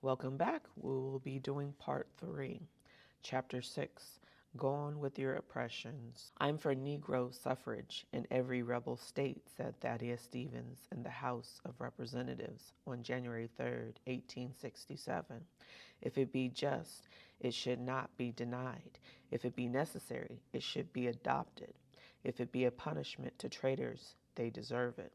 Welcome back. We will be doing part 3, chapter 6, Gone with Your Oppressions. I'm for Negro suffrage in every rebel state, said Thaddeus Stevens in the House of Representatives on January 3rd, 1867. If it be just, it should not be denied. If it be necessary, it should be adopted. If it be a punishment to traitors, they deserve it.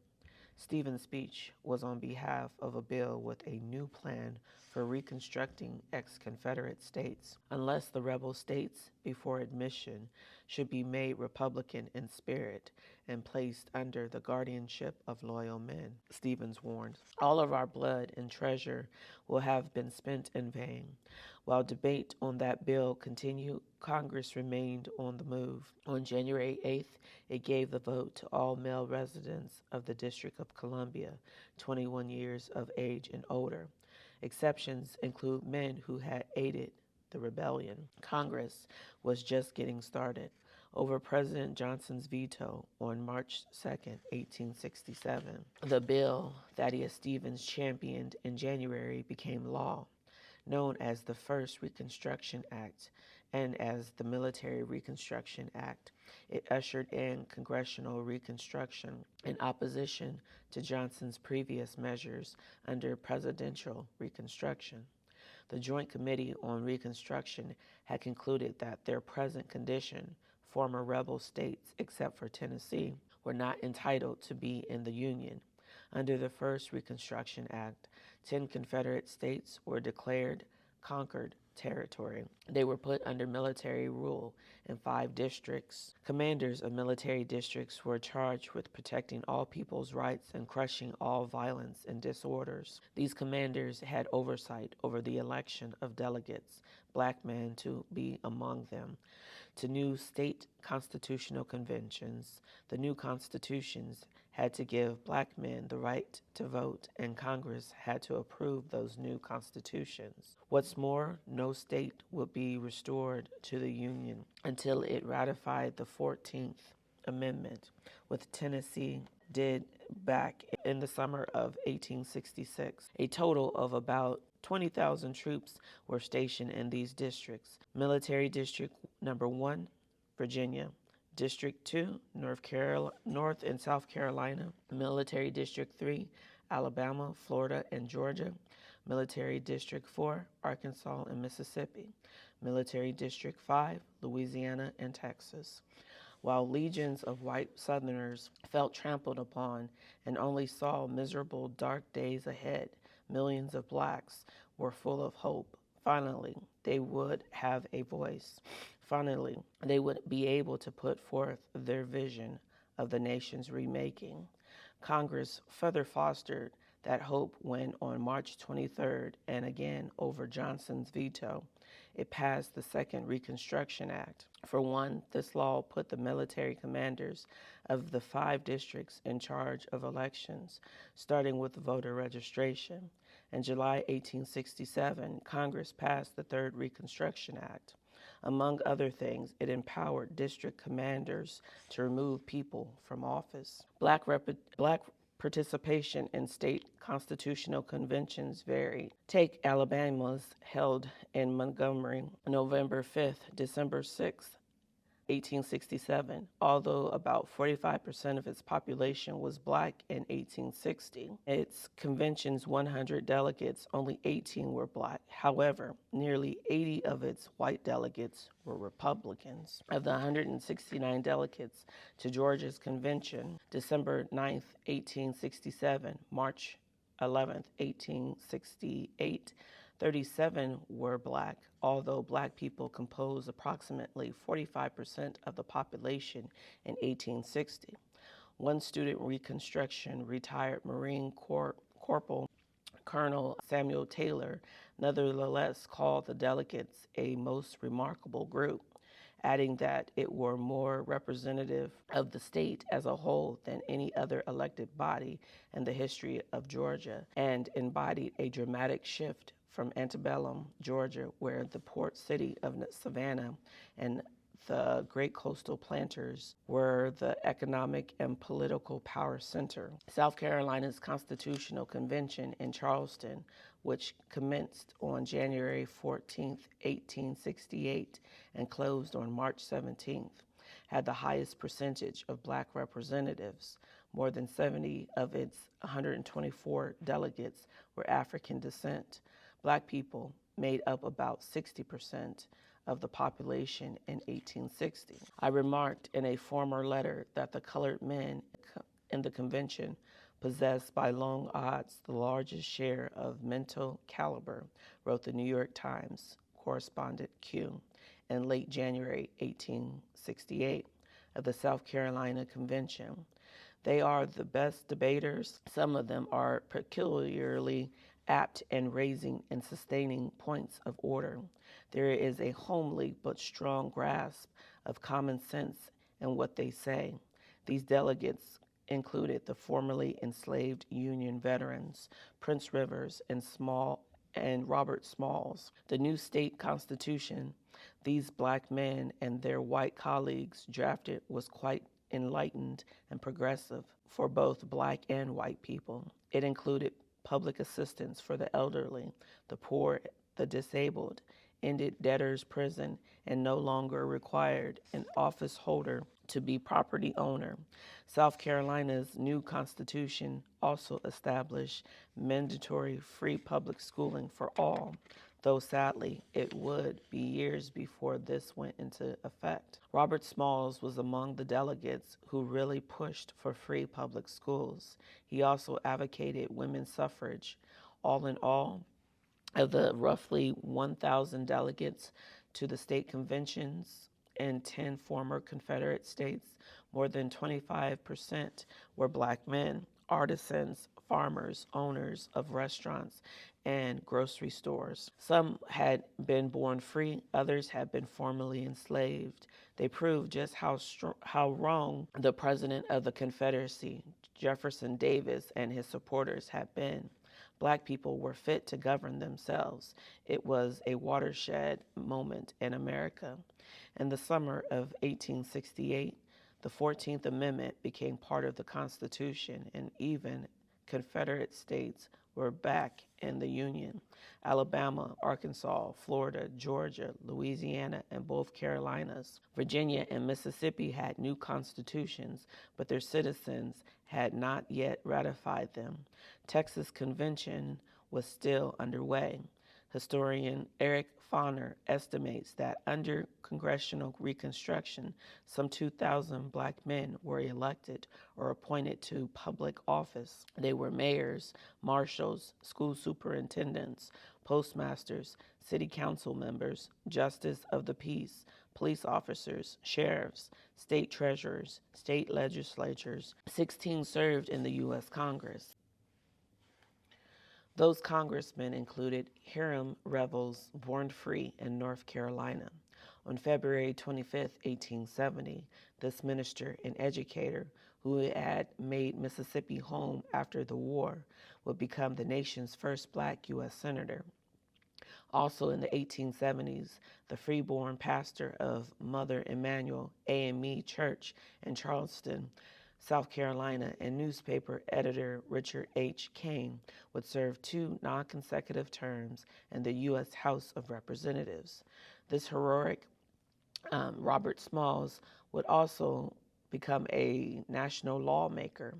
Stevens' speech was on behalf of a bill with a new plan for reconstructing ex-Confederate states, unless the rebel states, before admission, should be made Republican in spirit and placed under the guardianship of loyal men. Stevens warned, all of our blood and treasure will have been spent in vain. While debate on that bill continued, Congress remained on the move. On January 8th, it gave the vote to all male residents of the District of Columbia, 21 years of age and older. Exceptions include men who had aided the rebellion. Congress was just getting started. Over President Johnson's veto on March 2nd, 1867, the bill Thaddeus Stevens championed in January became law, known as the First Reconstruction Act and as the Military Reconstruction Act. It ushered in congressional reconstruction in opposition to Johnson's previous measures under presidential reconstruction. The Joint Committee on Reconstruction had concluded that their present condition, former rebel states except for Tennessee, were not entitled to be in the Union. Under the First Reconstruction Act, 10 Confederate states were declared conquered territory. They were put under military rule in 5 districts. Commanders of military districts were charged with protecting all people's rights and crushing all violence and disorders. These commanders had oversight over the election of delegates, black men to be among them, to new state constitutional conventions. The new constitutions had to give black men the right to vote, and Congress had to approve those new constitutions. What's more, no state would be restored to the Union until it ratified the 14th Amendment, with Tennessee did back in the summer of 1866. A total of about 20,000 troops were stationed in these districts. Military District Number 1, Virginia. District 2, North and South Carolina. Military District 3, Alabama, Florida, and Georgia. Military District 4, Arkansas and Mississippi. Military District 5, Louisiana and Texas. While legions of white Southerners felt trampled upon and only saw miserable, dark days ahead, millions of blacks were full of hope. Finally, they would have a voice. Finally, they would be able to put forth their vision of the nation's remaking. Congress further fostered that hope when, on March 23rd, and again over Johnson's veto, it passed the Second Reconstruction Act. For one, this law put the military commanders of the 5 districts in charge of elections, starting with voter registration. In July 1867, Congress passed the Third Reconstruction Act. Among other things, it empowered district commanders to remove people from office. Black participation in state constitutional conventions varied. Take Alabama's held in Montgomery, November 5th, December 6th, 1867. Although about 45% of its population was black in 1860, its convention's 100 delegates, only 18 were black. However, nearly 80 of its white delegates were Republicans. Of the 169 delegates to Georgia's convention, December 9th, 1867, March 11th, 1868, 37 were black, although black people composed approximately 45% of the population in 1860. One student Reconstruction retired Marine Corporal Colonel Samuel Taylor nevertheless called the delegates a most remarkable group, adding that it were more representative of the state as a whole than any other elected body in the history of Georgia, and embodied a dramatic shift from antebellum Georgia, where the port city of Savannah and the great coastal planters were the economic and political power center. South Carolina's Constitutional Convention in Charleston which commenced on January 14, 1868, and closed on March 17th, had the highest percentage of black representatives. More than 70 of its 124 delegates were African descent. Black people made up about 60% of the population in 1860. I remarked in a former letter that the colored men in the convention possessed by long odds the largest share of mental caliber, wrote the New York Times correspondent Q in late January 1868 of the South Carolina Convention. They are the best debaters. Some of them are peculiarly apt in raising and sustaining points of order. There is a homely but strong grasp of common sense in what they say. These delegates included the formerly enslaved Union veterans, Prince Rivers and Robert Smalls. The new state constitution these black men and their white colleagues drafted was quite enlightened and progressive for both black and white people. It included public assistance for the elderly, the poor, the disabled, ended debtors' prison, and no longer required an office holder to be property owner. South Carolina's new constitution also established mandatory free public schooling for all, though sadly it would be years before this went into effect. Robert Smalls was among the delegates who really pushed for free public schools. He also advocated women's suffrage. All in all, of the roughly 1,000 delegates to the state conventions in 10 former Confederate states, more than 25% were black men, artisans, farmers, owners of restaurants and grocery stores. Some had been born free, others had been formerly enslaved. They proved just how wrong the president of the Confederacy, Jefferson Davis, and his supporters had been. Black people were fit to govern themselves. It was a watershed moment in America. In the summer of 1868, the 14th Amendment became part of the Constitution, and even Confederate states were back in the Union. Alabama, Arkansas, Florida, Georgia, Louisiana, and both Carolinas. Virginia and Mississippi had new constitutions, but their citizens had not yet ratified them. Texas Convention was still underway. Historian Eric Foner estimates that under congressional Reconstruction, some 2,000 black men were elected or appointed to public office. They were mayors, marshals, school superintendents, postmasters, city council members, justice of the peace, police officers, sheriffs, state treasurers, state legislatures. 16 served in the U.S. Congress. Those congressmen included Hiram Revels, born free in North Carolina. On February 25, 1870, this minister and educator, who had made Mississippi home after the war, would become the nation's first black U.S. senator. Also in the 1870s, the freeborn pastor of Mother Emanuel AME Church in Charleston, South Carolina, and newspaper editor Richard H. Kane would serve 2 non-consecutive terms in the U.S. House of Representatives. This heroic Robert Smalls would also become a national lawmaker.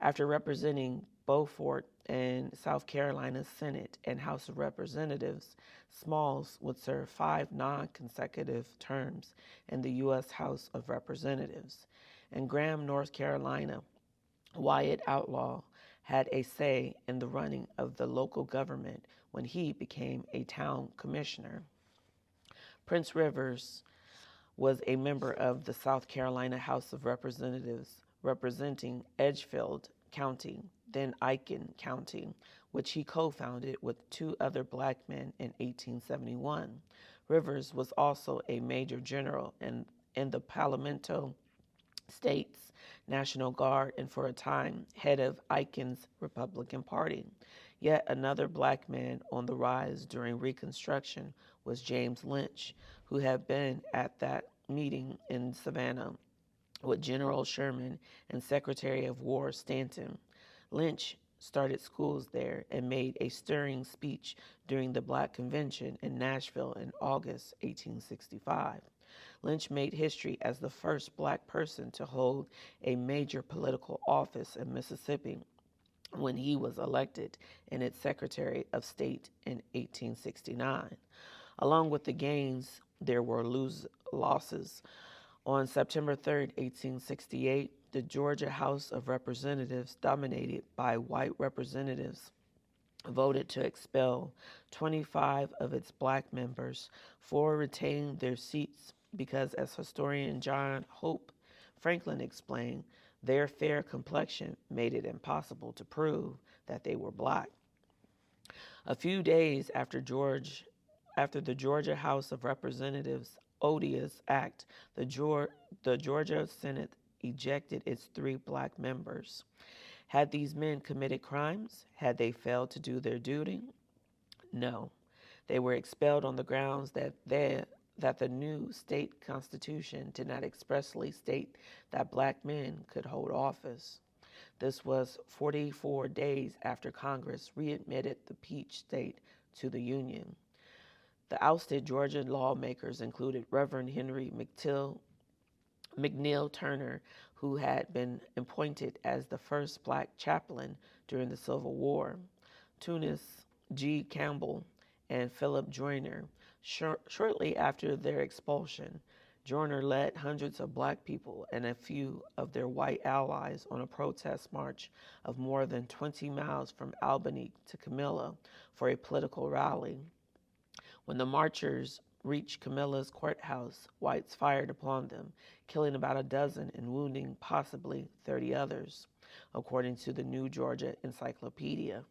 After representing Beaufort in South Carolina's Senate and House of Representatives, Smalls would serve 5 non-consecutive terms in the U.S. House of Representatives. In Graham, North Carolina, Wyatt Outlaw had a say in the running of the local government when he became a town commissioner. Prince Rivers was a member of the South Carolina House of Representatives representing Edgefield County, then Aiken County, which he co-founded with 2 other black men in 1871. Rivers was also a major general in the Palmetto States National Guard and for a time head of Aiken's Republican Party. Yet another black man on the rise during Reconstruction was James Lynch, who had been at that meeting in Savannah with General Sherman and Secretary of War Stanton. Lynch started schools there, and made a stirring speech during the Black Convention in Nashville in August 1865. Lynch made history as the first Black person to hold a major political office in Mississippi when he was elected in its Secretary of State in 1869. Along with the gains, there were losses. On September 3, 1868, the Georgia House of Representatives, dominated by white representatives, voted to expel 25 of its Black members. 4 retained their seats because, as historian John Hope Franklin explained, their fair complexion made it impossible to prove that they were Black. A few days after the Georgia House of Representatives odious act, the Georgia Senate ejected its 3 Black members. Had these men committed crimes? Had they failed to do their duty? No. They were expelled on the grounds that the new state constitution did not expressly state that Black men could hold office. This was 44 days after Congress readmitted the Peach State to the Union. The ousted Georgia lawmakers included Reverend Henry McNeil Turner, who had been appointed as the first Black chaplain during the Civil War, Tunis G. Campbell, and Philip Joyner. Shortly after their expulsion, Joyner led hundreds of Black people and a few of their white allies on a protest march of more than 20 miles from Albany to Camilla for a political rally. When the marchers reached Camilla's courthouse, whites fired upon them, killing about a dozen and wounding possibly 30 others, according to the New Georgia Encyclopedia.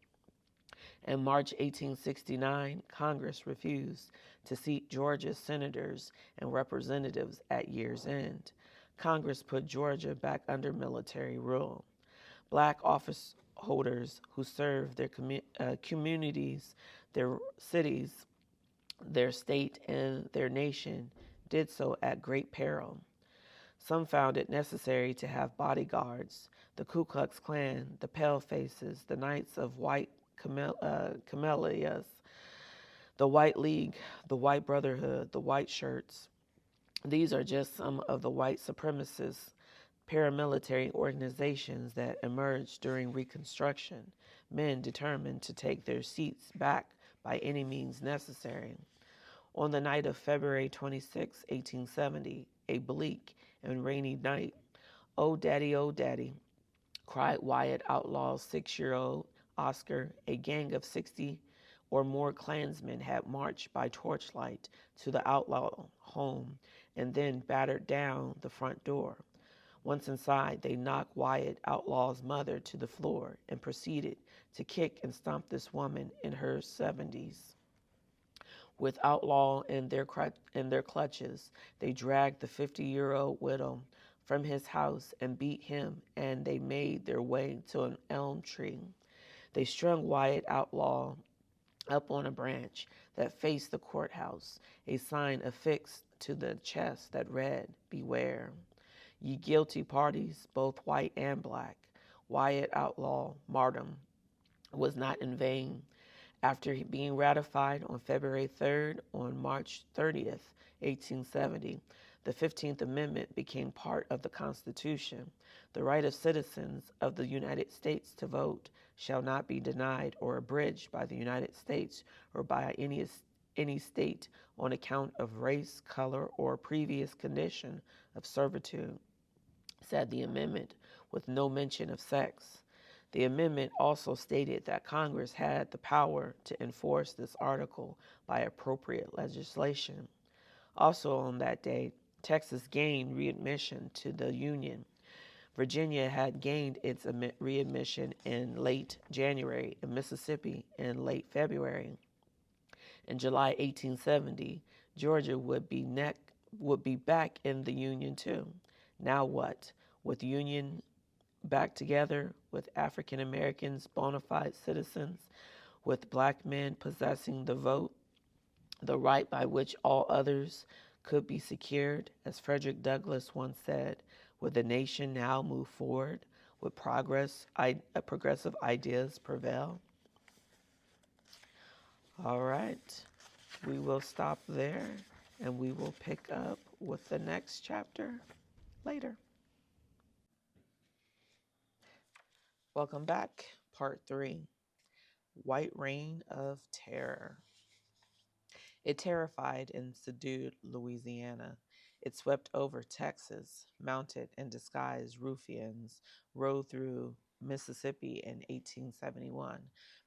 In March 1869, Congress refused to seat Georgia's senators and representatives at year's end. Congress put Georgia back under military rule. Black office holders who served their communities, their cities, their state, and their nation did so at great peril. Some found it necessary to have bodyguards. The Ku Klux Klan, the Palefaces, the Knights of White Camellias, the White League, the White Brotherhood, the White Shirts. These are just some of the white supremacist paramilitary organizations that emerged during Reconstruction, men determined to take their seats back by any means necessary. On the night of February 26, 1870, a bleak and rainy night, "Oh, Daddy," cried Wyatt Outlaw's 6-year-old Oscar. A gang of 60 or more Klansmen had marched by torchlight to the outlaw home and then battered down the front door. Once inside, they knocked Wyatt Outlaw's mother to the floor and proceeded to kick and stomp this woman in her 70s. With Outlaw in their clutches, they dragged the 50-year-old widow from his house and beat him, and they made their way to an elm tree. They strung Wyatt Outlaw up on a branch that faced the courthouse, a sign affixed to the chest that read, "Beware. Ye guilty parties, both white and Black." Wyatt Outlaw martyrdom was not in vain. After being ratified on February 3rd, on March 30th, 1870, the 15th Amendment became part of the Constitution. The right of citizens of the United States to vote shall not be denied or abridged by the United States or by any state on account of race, color, or previous condition of servitude, said the amendment, with no mention of sex. The amendment also stated that Congress had the power to enforce this article by appropriate legislation. Also on that day, Texas gained readmission to the Union. Virginia had gained its readmission in late January, and Mississippi in late February. In July 1870, Georgia would be back in the Union too. Now what? With Union back together, with African Americans bona fide citizens, with Black men possessing the vote, the right by which all others could be secured, as Frederick Douglass once said, would the nation now move forward? Would progressive ideas prevail? All right, we will stop there and we will pick up with the next chapter later. Welcome back, part 3, White Reign of Terror. It terrified and subdued Louisiana. It swept over Texas. Mounted and disguised ruffians rode through Mississippi in 1871,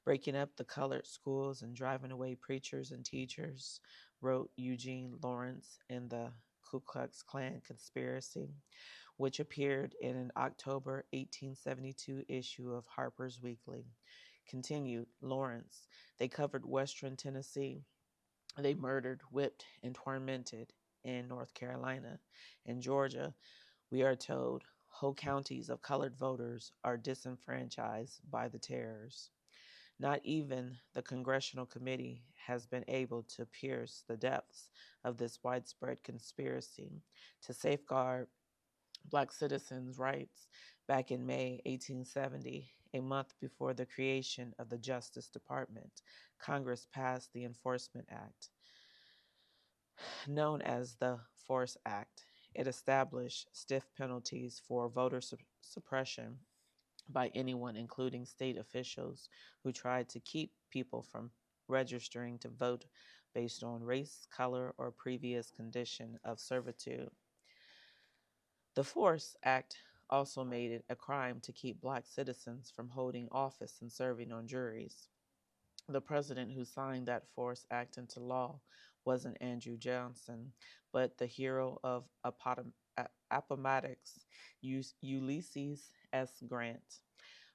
breaking up the colored schools and driving away preachers and teachers, wrote Eugene Lawrence in the Ku Klux Klan Conspiracy, which appeared in an October 1872 issue of Harper's Weekly. Continued Lawrence, they covered western Tennessee. They murdered, whipped, and tormented in North Carolina. In Georgia, we are told whole counties of colored voters are disenfranchised by the terrors. Not even the Congressional Committee has been able to pierce the depths of this widespread conspiracy to safeguard Black citizens' rights. Back in May 1870, a month before the creation of the Justice Department, Congress passed the Enforcement Act, known as the Force Act. It established stiff penalties for voter suppression by anyone, including state officials, who tried to keep people from registering to vote based on race, color, or previous condition of servitude. The Force Act also made it a crime to keep Black citizens from holding office and serving on juries. The president who signed that Force Act into law wasn't Andrew Johnson, but the hero of Appomattox, Ulysses S. Grant,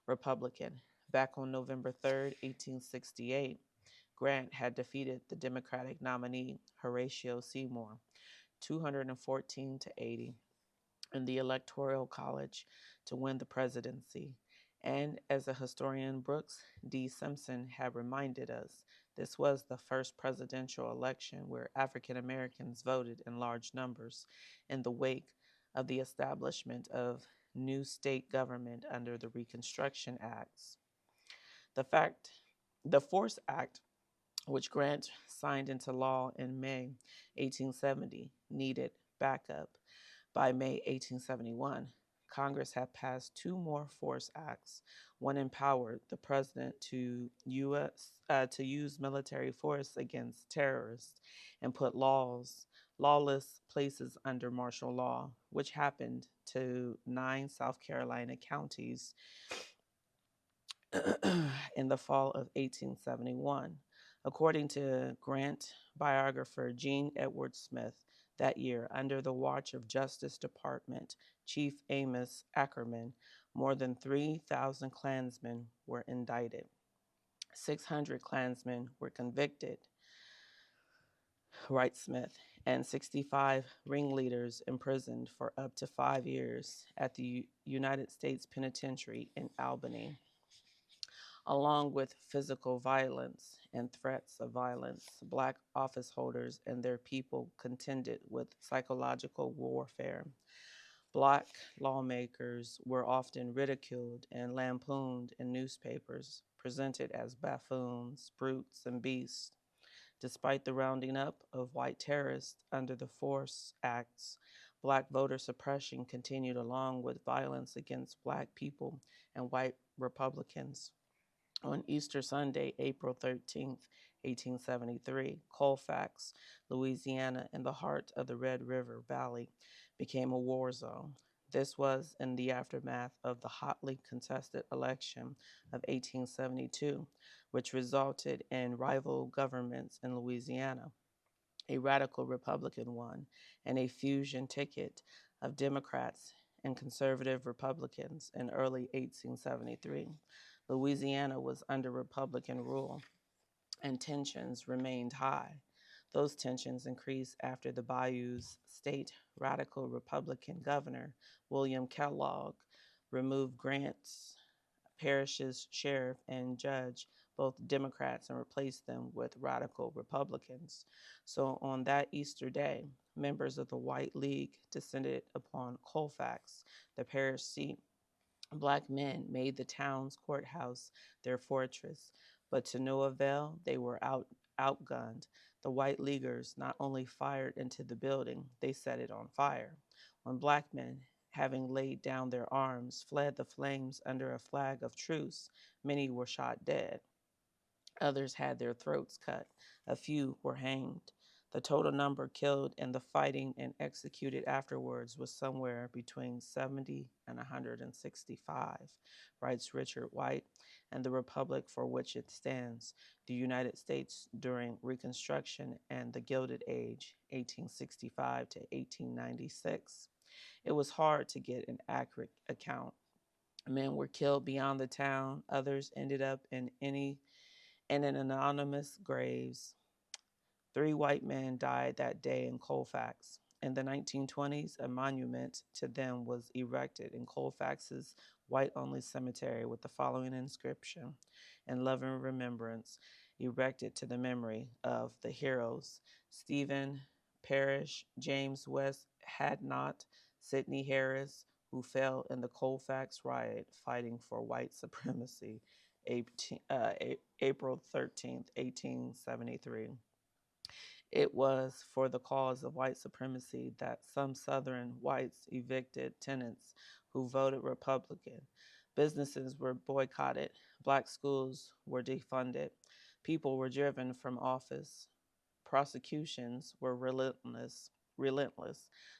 Republican. Back on November 3rd, 1868, Grant had defeated the Democratic nominee Horatio Seymour 214 to 80 in the Electoral College to win the presidency. And as the historian Brooks D. Simpson had reminded us, this was the first presidential election where African Americans voted in large numbers in the wake of the establishment of new state government under the Reconstruction Acts. The Force Act, which Grant signed into law in May 1870, needed backup. By May 1871, Congress had passed 2 more Force Acts. One empowered the president to use military force against terrorists and put lawless places under martial law, which happened to 9 South Carolina counties in the fall of 1871. According to Grant biographer Gene Edward Smith, that year, under the watch of Justice Department Chief Amos Ackerman, more than 3,000 Klansmen were indicted. 600 Klansmen were convicted, writes Smith, and 65 ringleaders imprisoned for up to 5 years at the United States Penitentiary in Albany. Along with physical violence and threats of violence, Black office holders and their people contended with psychological warfare. Black lawmakers were often ridiculed and lampooned in newspapers, presented as buffoons, brutes, and beasts. Despite the rounding up of white terrorists under the Force Acts, Black voter suppression continued along with violence against Black people and white Republicans. On Easter Sunday, April 13th, 1873, Colfax, Louisiana, in the heart of the Red River Valley, became a war zone. This was in the aftermath of the hotly contested election of 1872, which resulted in rival governments in Louisiana. A radical Republican won, and a fusion ticket of Democrats and conservative Republicans in early 1873. Louisiana was under Republican rule, and tensions remained high. Those tensions increased after the Bayou's state radical Republican governor, William Kellogg, removed Grant's parish's sheriff and judge, both Democrats, and replaced them with radical Republicans. So on that Easter day, members of the White League descended upon Colfax, the parish seat Black men made the town's courthouse their fortress, but to no avail. They were outgunned. The White Leaguers not only fired into the building, they set it on fire. When black men, having laid down their arms, fled the flames under a flag of truce, many were shot dead. Others had their throats cut. A few were hanged. The total number killed in the fighting and executed afterwards was somewhere between 70 and 165, writes Richard White, and the republic for which it stands, the United States during Reconstruction and the Gilded Age, 1865 to 1896. It was hard to get an accurate account. Men were killed beyond the town, others ended up in an anonymous graves. 3 white men died that day in Colfax. In the 1920s, a monument to them was erected in Colfax's white-only cemetery with the following inscription: in loving remembrance, erected to the memory of the heroes Stephen Parrish, James West Hadnot, Sidney Harris, who fell in the Colfax riot fighting for white supremacy, April 13th, 1873. It was for the cause of white supremacy that some Southern whites evicted tenants who voted Republican. Businesses were boycotted. Black schools were defunded. People were driven from office. Prosecutions were relentless.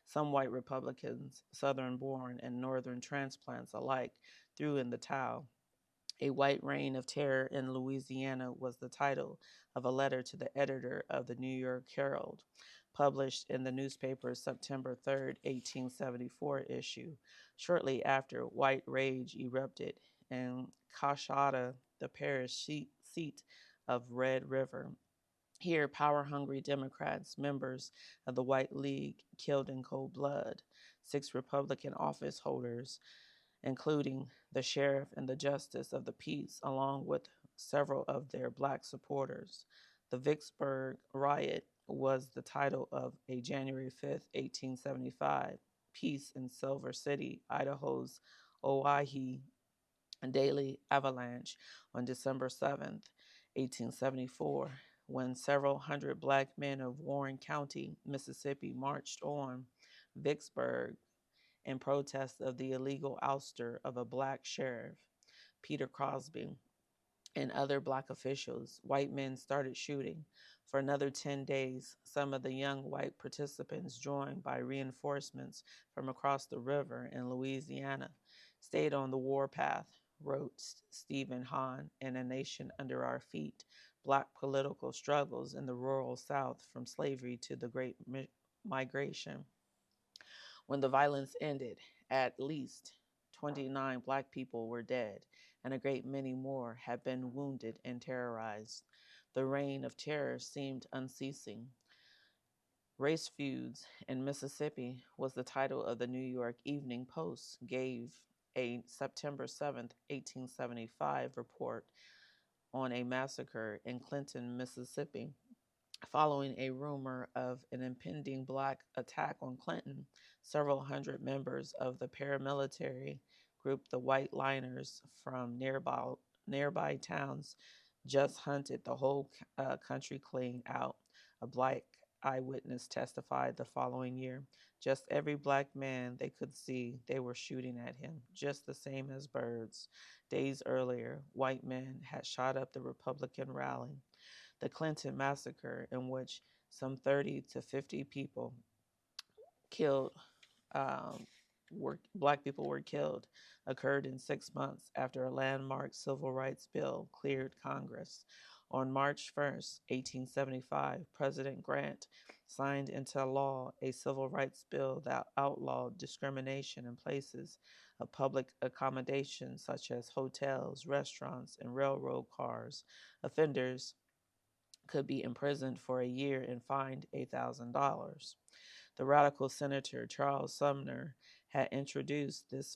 Some white Republicans, Southern born and Northern transplants alike, threw in the towel. A White Reign of Terror in Louisiana was the title of a letter to the editor of the New York Herald, published in the newspaper's September 3rd, 1874 issue. Shortly after, white rage erupted in Coshada, the parish seat of Red River. Here, power-hungry Democrats, members of the White League, killed in cold blood 6 Republican office holders, including the sheriff and the justice of the peace, along with several of their black supporters. The Vicksburg riot was the title of a January 5th, 1875, piece in Silver City, Idaho's Owyhee Daily Avalanche on December 7th, 1874, when several hundred black men of Warren County, Mississippi, marched on Vicksburg in protest of the illegal ouster of a black sheriff, Peter Crosby, and other black officials. White men started shooting. For another 10 days, some of the young white participants, joined by reinforcements from across the river in Louisiana, stayed on the warpath, wrote Stephen Hahn in A Nation Under Our Feet, Black Political Struggles in the Rural South from Slavery to the Great Migration. When the violence ended, at least 29 black people were dead, and a great many more had been wounded and terrorized. The reign of terror seemed unceasing. Race Feuds in Mississippi was the title of the New York Evening Post, gave a September 7th, 1875 report on a massacre in Clinton, Mississippi. Following a rumor of an impending black attack on Clinton, several hundred members of the paramilitary group, the White Liners, from nearby towns just hunted the whole country clean out. A black eyewitness testified the following year. Just every black man they could see, they were shooting at him, just the same as birds. Days earlier, white men had shot up the Republican rally. The Clinton massacre, in which some 30 to 50 people killed, um, black people were killed, occurred in 6 months after a landmark civil rights bill cleared Congress. On March 1st, 1875, President Grant signed into law a civil rights bill that outlawed discrimination in places of public accommodation such as hotels, restaurants, and railroad cars. Offenders could be imprisoned for a year and fined $8,000. The radical Senator Charles Sumner had introduced this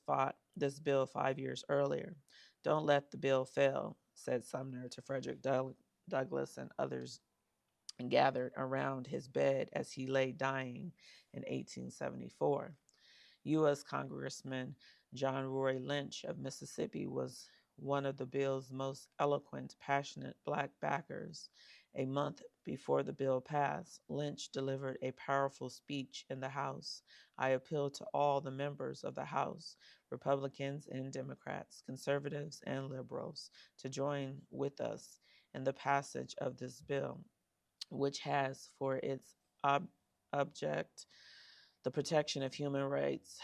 bill 5 years earlier. Don't let the bill fail, said Sumner to Frederick Douglass and others gathered around his bed as he lay dying in 1874. U.S. Congressman John Roy Lynch of Mississippi was one of the bill's most eloquent, passionate black backers. A month before the bill passed, Lynch delivered a powerful speech in the House. I appeal to all the members of the House, Republicans and Democrats, conservatives and liberals, to join with us in the passage of this bill, which has for its object the protection of human rights.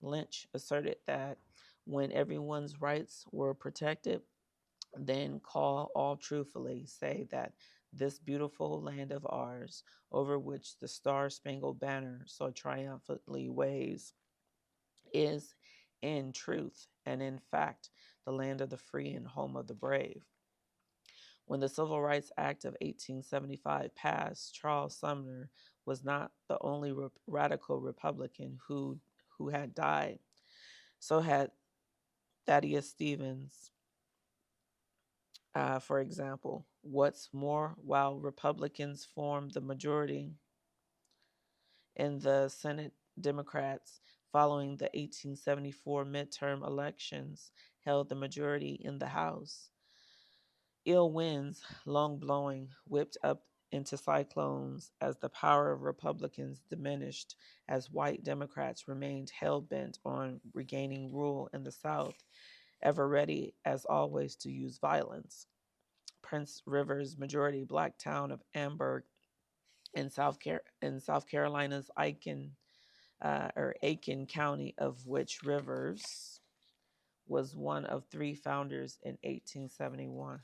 Lynch asserted that when everyone's rights were protected, then call all truthfully, say that this beautiful land of ours, over which the star-spangled banner so triumphantly waves, is in truth and in fact the land of the free and home of the brave. When the Civil Rights Act of 1875 passed, Charles Sumner was not the only radical Republican who had died. So had Thaddeus Stevens, for example. What's more, while Republicans formed the majority in the Senate, Democrats, following the 1874 midterm elections, held the majority in the House. Ill winds, long blowing, whipped up into cyclones as the power of Republicans diminished, as white Democrats remained hell-bent on regaining rule in the South, ever ready, as always, to use violence. Prince Rivers' majority black town of Amberg in South Carolina's Aiken County, of which Rivers was one of three founders in 1871.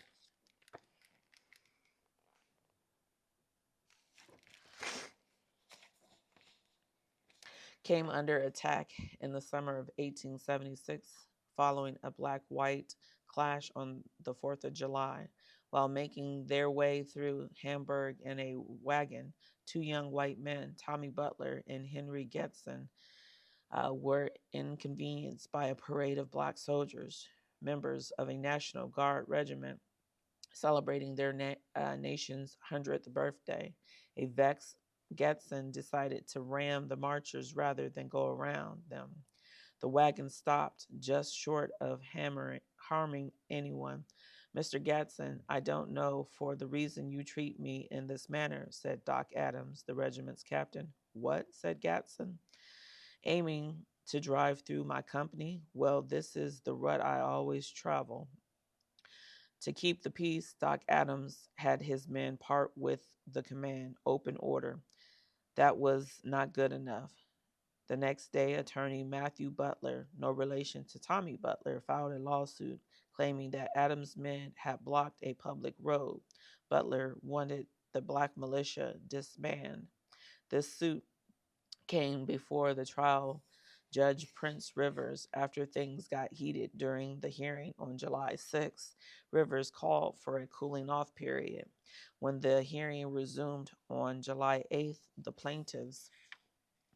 Came under attack in the summer of 1876 following a black-white clash on the 4th of July. While making their way through Hamburg in a wagon, two young white men, Tommy Butler and Henry Getson, were inconvenienced by a parade of black soldiers, members of a National Guard regiment celebrating their nation's 100th birthday. A vexed Getson decided to ram the marchers rather than go around them. The wagon stopped just short of harming anyone. Mr. Gatson, I don't know for the reason you treat me in this manner, said Doc Adams, the regiment's captain. What? Said Gatson, aiming to drive through my company. Well, this is the rut I always travel. To keep the peace, Doc Adams had his men part with the command, open order. That was not good enough. The next day, attorney Matthew Butler, no relation to Tommy Butler, filed a lawsuit claiming that Adams' men had blocked a public road. Butler wanted the black militia disbanded. This suit came before the trial Judge Prince Rivers after things got heated during the hearing on July 6th. Rivers called for a cooling off period. When the hearing resumed on July 8th, the plaintiffs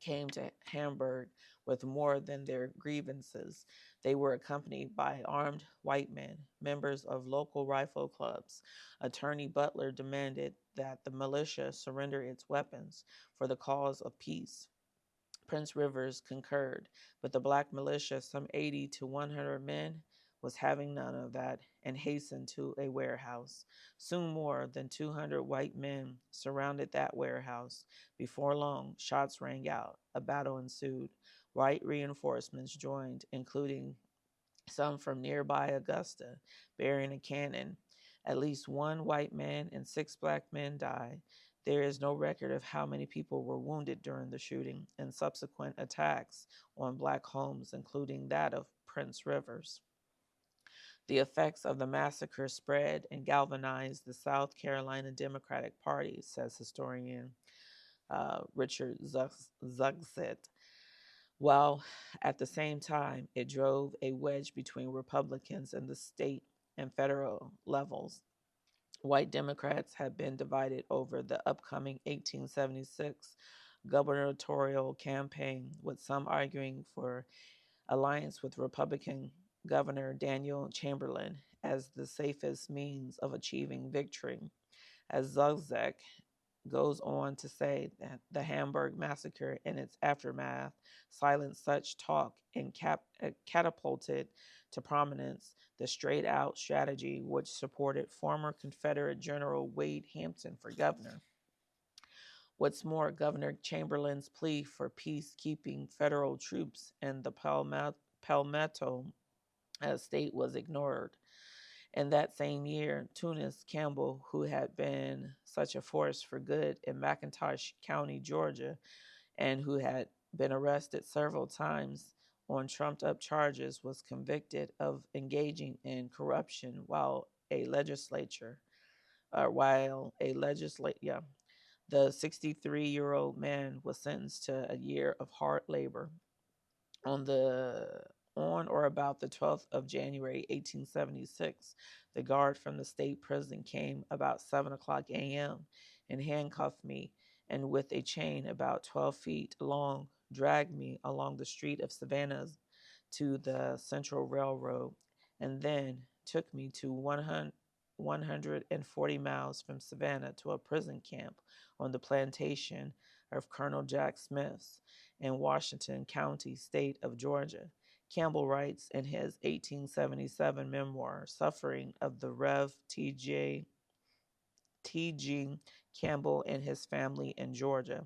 came to Hamburg with more than their grievances. They were accompanied by armed white men, members of local rifle clubs. Attorney Butler demanded that the militia surrender its weapons for the cause of peace. Prince Rivers concurred, but the black militia, some 80 to 100 men, was having none of that and hastened to a warehouse. Soon more than 200 white men surrounded that warehouse. Before long, shots rang out. A battle ensued. White reinforcements joined, including some from nearby Augusta, bearing a cannon. At least one white man and 6 black men died. There is no record of how many people were wounded during the shooting and subsequent attacks on black homes, including that of Prince Rivers. The effects of the massacre spread and galvanized the South Carolina Democratic Party, says historian Richard Zugset, while at the same time it drove a wedge between Republicans in the state and federal levels. White Democrats had been divided over the upcoming 1876 gubernatorial campaign, with some arguing for alliance with Republican Governor Daniel Chamberlain as the safest means of achieving victory. As Zugzak goes on to say that the Hamburg massacre and its aftermath silenced such talk and catapulted to prominence the straight out strategy which supported former Confederate General Wade Hampton for governor. What's more, Governor Chamberlain's plea for peacekeeping federal troops in the Palmetto state was ignored. And that same year, Tunis Campbell, who had been such a force for good in McIntosh County, Georgia, and who had been arrested several times on trumped up charges, was convicted of engaging in corruption the 63-year-old man was sentenced to a year of hard labor. On or about the 12th of January, 1876, the guard from the state prison came about 7 o'clock a.m. and handcuffed me, and with a chain about 12 feet long, dragged me along the street of Savannah to the Central Railroad, and then took me to 140 miles from Savannah to a prison camp on the plantation of Colonel Jack Smith's in Washington County, state of Georgia. Campbell writes in his 1877 memoir, Suffering of the Rev. T.G. Campbell and his family in Georgia.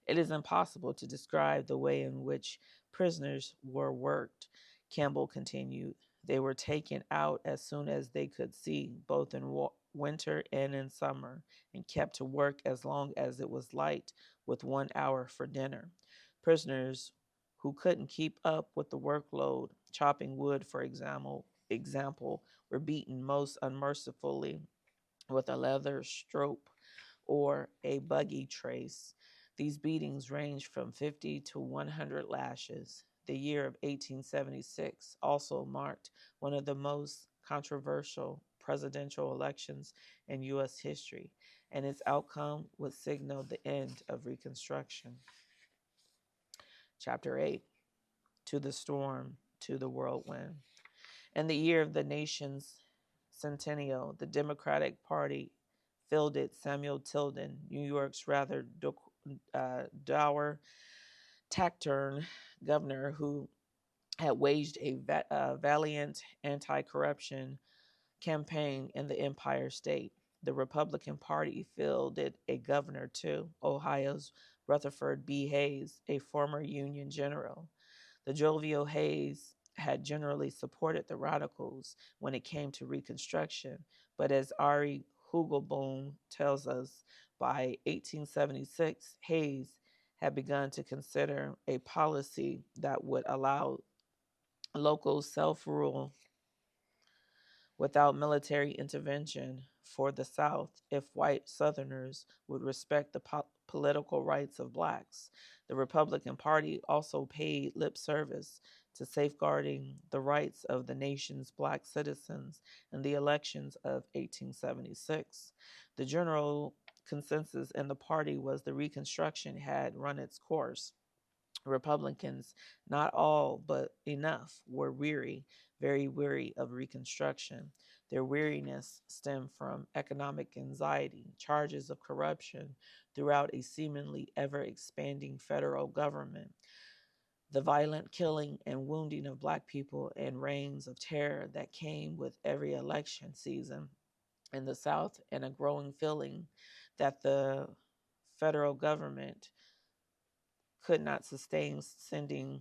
It is impossible to describe the way in which prisoners were worked, Campbell continued. They were taken out as soon as they could see, both in winter and in summer, and kept to work as long as it was light, with 1 hour for dinner. Prisoners who couldn't keep up with the workload, chopping wood, for example, were beaten most unmercifully with a leather strop or a buggy trace. These beatings ranged from 50 to 100 lashes. The year of 1876 also marked one of the most controversial presidential elections in U.S. history, and its outcome would signal the end of Reconstruction. Chapter 8, To the Storm, to the Whirlwind. In the year of the nation's centennial, the Democratic Party fielded Samuel Tilden, New York's rather dour, taciturn governor who had waged a valiant anti-corruption campaign in the Empire State. The Republican Party fielded a governor too, Ohio's Rutherford B. Hayes, a former Union general. The jovial Hayes had generally supported the radicals when it came to Reconstruction, but as Ari Hugelboom tells us, by 1876, Hayes had begun to consider a policy that would allow local self-rule without military intervention for the South if white Southerners would respect the political rights of blacks. The Republican Party also paid lip service to safeguarding the rights of the nation's black citizens in the elections of 1876. The general consensus in the party was the Reconstruction had run its course. Republicans, not all but enough, were weary, very weary of Reconstruction. Their weariness stemmed from economic anxiety, charges of corruption throughout a seemingly ever expanding federal government, the violent killing and wounding of black people, and reigns of terror that came with every election season in the South, and a growing feeling that the federal government could not sustain sending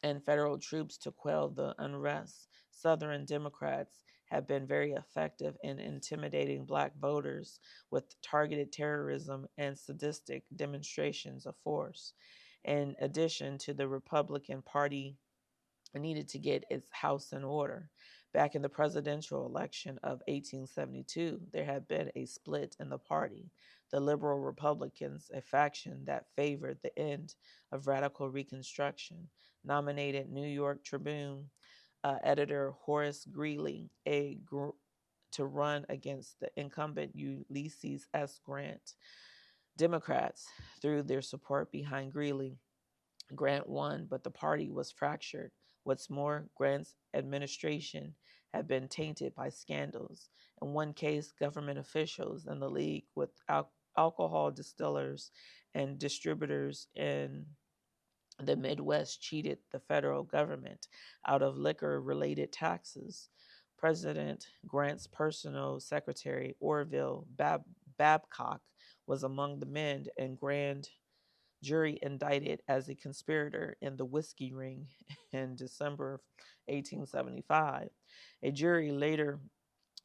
and federal troops to quell the unrest. Southern Democrats have been very effective in intimidating black voters with targeted terrorism and sadistic demonstrations of force. In addition to the Republican Party needed to get its house in order. Back in the presidential election of 1872, there had been a split in the party. The liberal Republicans, a faction that favored the end of radical Reconstruction, nominated New York Tribune editor Horace Greeley to run against the incumbent Ulysses S. Grant. Democrats threw their support behind Greeley. Grant won, but the party was fractured. What's more, Grant's administration had been tainted by scandals. In one case, government officials in the league with alcohol distillers and distributors in the Midwest cheated the federal government out of liquor related taxes. President Grant's personal secretary, Orville Babcock, was among the men and grand jury indicted as a conspirator in the whiskey ring in December of 1875. A jury later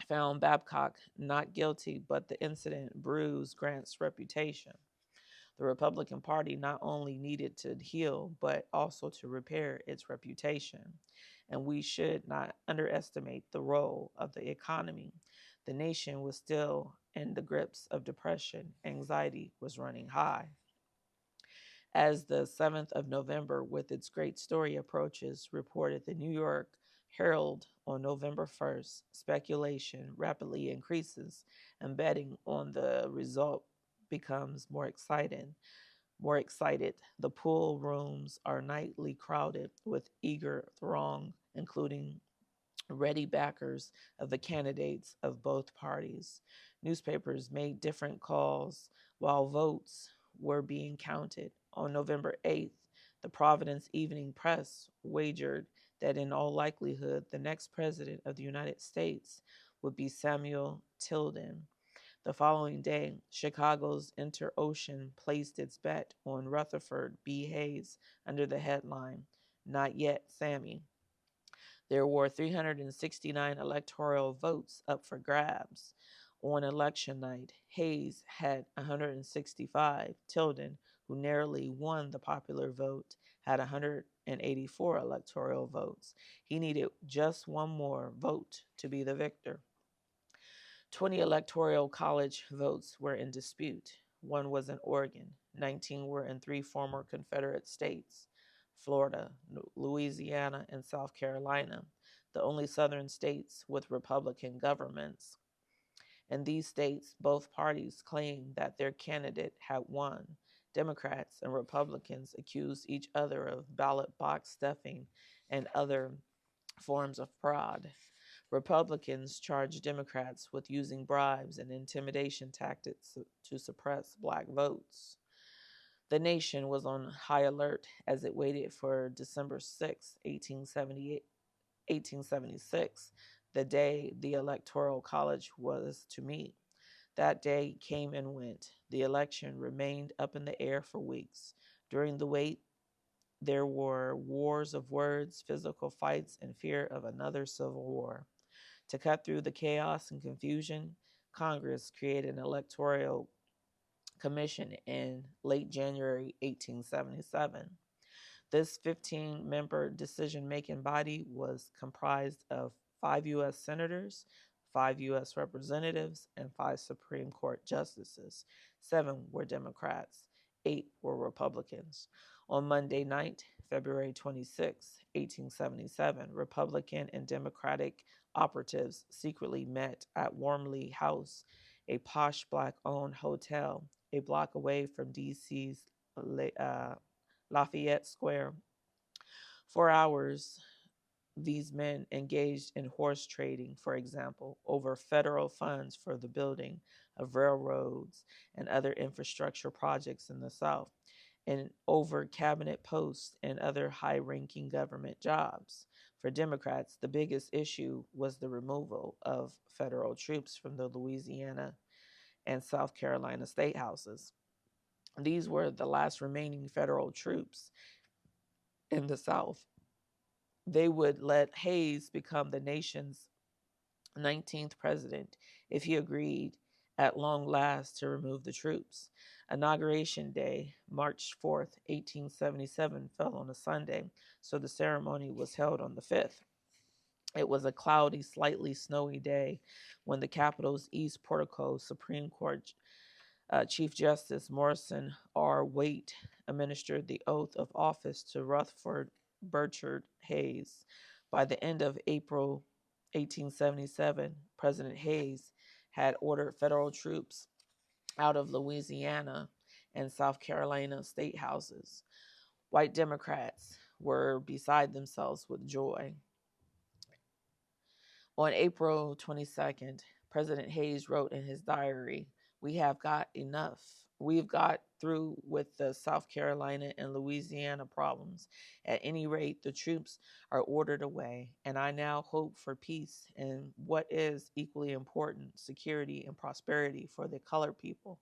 found Babcock not guilty, but the incident bruised Grant's reputation. The Republican Party not only needed to heal, but also to repair its reputation. And we should not underestimate the role of the economy. The nation was still in the grips of depression. Anxiety was running high. As the 7th of November, with its great story approaches, reported the New York Herald on November 1st, speculation rapidly increases, and betting on the result becomes more exciting. The pool rooms are nightly crowded with eager throng, including ready backers of the candidates of both parties. Newspapers made different calls while votes were being counted. On November 8th, the Providence Evening Press wagered that in all likelihood the next president of the United States would be Samuel Tilden. The following day, Chicago's Inter-Ocean placed its bet on Rutherford B. Hayes under the headline, "Not Yet, Sammy." There were 369 electoral votes up for grabs. On election night, Hayes had 165. Tilden, who narrowly won the popular vote, had 184 electoral votes. He needed just one more vote to be the victor. 20 electoral college votes were in dispute. One was in Oregon. 19 were in 3 former Confederate states, Florida, Louisiana, and South Carolina, the only southern states with Republican governments. In these states, both parties claimed that their candidate had won. Democrats and Republicans accused each other of ballot box stuffing and other forms of fraud. Republicans charged Democrats with using bribes and intimidation tactics to suppress black votes. The nation was on high alert as it waited for December 6, 1876, the day the Electoral College was to meet. That day came and went. The election remained up in the air for weeks. During the wait, there were wars of words, physical fights, and fear of another civil war. To cut through the chaos and confusion, Congress created an electoral commission in late January 1877. This 15-member decision-making body was comprised of 5 U.S. senators, 5 U.S. representatives, and 5 Supreme Court justices. 7 were Democrats, 8 were Republicans. On Monday night, February 26, 1877, Republican and Democratic operatives secretly met at Wormley House, a posh black-owned hotel a block away from D.C.'s Lafayette Square. For hours, these men engaged in horse trading, for example, over federal funds for the building of railroads and other infrastructure projects in the South, and over cabinet posts and other high-ranking government jobs. For Democrats, the biggest issue was the removal of federal troops from the Louisiana and South Carolina state houses. These were the last remaining federal troops in the South. They would let Hayes become the nation's 19th president if he agreed at long last to remove the troops. Inauguration Day, March 4th, 1877, fell on a Sunday, so the ceremony was held on the 5th. It was a cloudy, slightly snowy day when the Capitol's East Portico Supreme Court Chief Justice Morrison R. Waite administered the oath of office to Rutherford Burchard Hayes. By the end of April 1877, President Hayes had ordered federal troops out of Louisiana and South Carolina state houses. White Democrats were beside themselves with joy. On April 22nd, President Hayes wrote in his diary, "We have got enough. We've got through with the South Carolina and Louisiana problems. At any rate, the troops are ordered away, and I now hope for peace and what is equally important, security and prosperity for the colored people."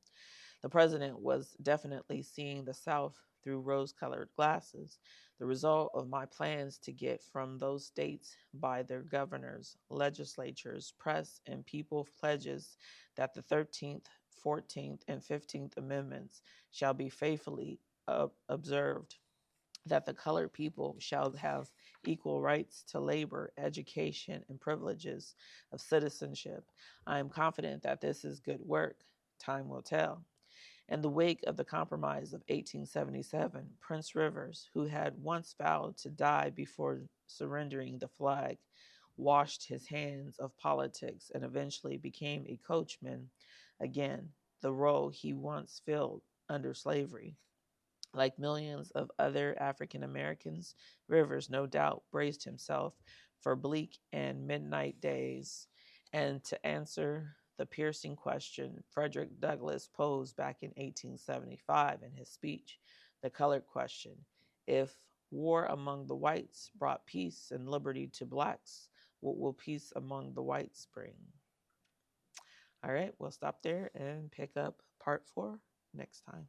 The president was definitely seeing the South through rose-colored glasses, the result of my plans to get from those states by their governors, legislatures, press, and people pledges that the 13th, 14th, and 15th Amendments shall be faithfully observed, that the colored people shall have equal rights to labor, education, and privileges of citizenship. I am confident that this is good work. Time will tell. In the wake of the Compromise of 1877, Prince Rivers, who had once vowed to die before surrendering the flag, washed his hands of politics and eventually became a coachman again, the role he once filled under slavery. Like millions of other African Americans, Rivers no doubt braced himself for bleak and midnight days. And to answer the piercing question Frederick Douglass posed back in 1875 in his speech, the colored question, if war among the whites brought peace and liberty to blacks, what will peace among the whites bring? All right, we'll stop there and pick up part 4 next time.